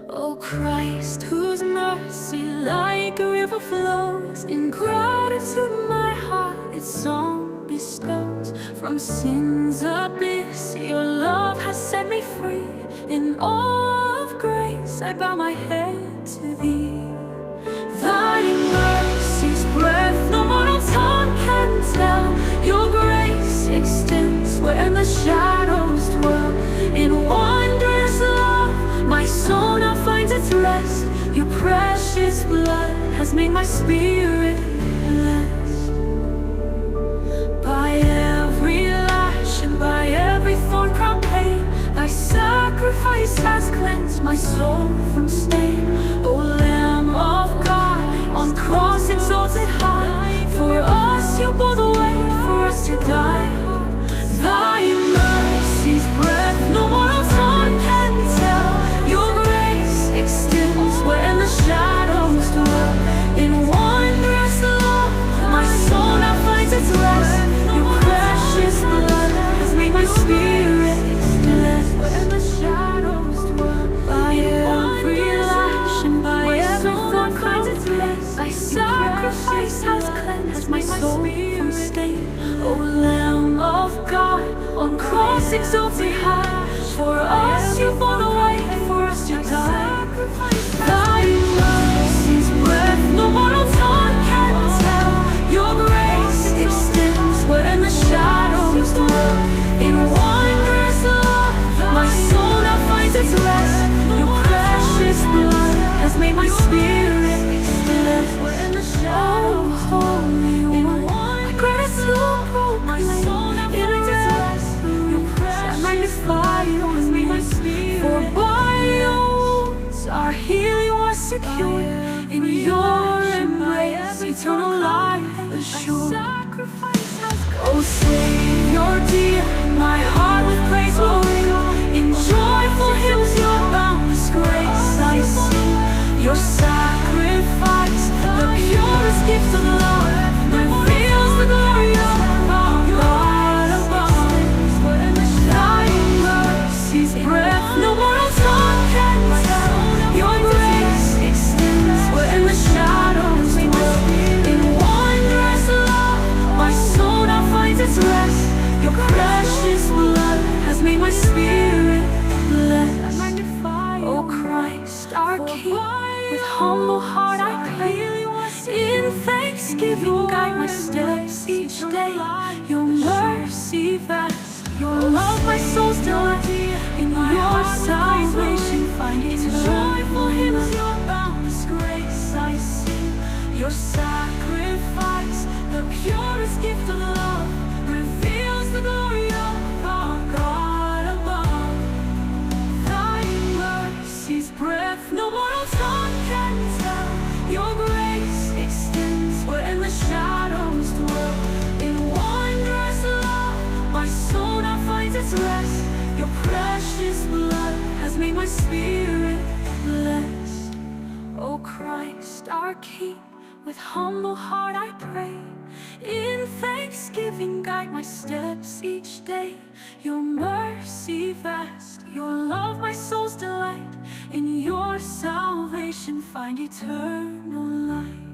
O Christ, whose mercy like a river flows, in gratitude my heart its song bestows. From sin's abyss your love has set me free. In awe of grace I bow my head to thee. Thy mercy's breath no mortal tongue can tell. Your grace extends where the shadows dwell. In wondrous love my soul now finds its rest. Your precious blood has made my spirit blessed. By every lash and by every thorn crown pain, thy sacrifice has cleansed my soul from stain. O Lamb of God, on cross exalted high, for us you bore the way, for us you died. Thy mercy's breath no mortal tongue can tell. Your grace extends where the shadows dwell. In wondrous love my soul now finds its rest. Your precious blood has made my spirit blessed. Where the shadows dwell. By every lash and by every thorn finds its rest. Thy sacrifice has cleansed my soul from stain. O Lamb of God, on cross exalted high, for us you bore the way, for us you died. Thy mercy's breath no mortal tongue can tell. Your grace extends where the shadows dwell. In wondrous love my soul now finds its rest. Your precious blood has made my spirit blessed. Where the shadows Holy One, my greatest love, my soul now finds its rest. Your precious blood has made my spirit. For by your wounds our healing was secure. In your embrace eternal life assured. Oh Savior dear, my heart with praise will ring. In joyful hymns your boundless grace I sing. Your sacrifice, the purest gift of love, reveals the glory of our God above. Thy mercy's breath no mortal tongue can tell. Your grace extends where the shadows dwell. In wondrous love my soul now finds its rest. Your precious blood has made my spirit blessed. O Christ our King, with humble heart I pray. In thanksgiving guide my steps each day. Your mercy vast, your love my soul's delight. In your salvation find eternal joyful hymns. Your boundless grace I sing. Your sacrifice, the purest gift of love, reveals the glory of our God above. Thy mercy's breath no mortal tongue can tell. Your grace extends where the shadows dwell. In wondrous love my soul now finds its rest. Your precious blood has made my spirit blessed. O Christ our King, with humble heart I pray. In thanksgiving guide my steps each day. Your mercy vast, your love my soul's delight. In your salvation find eternal light.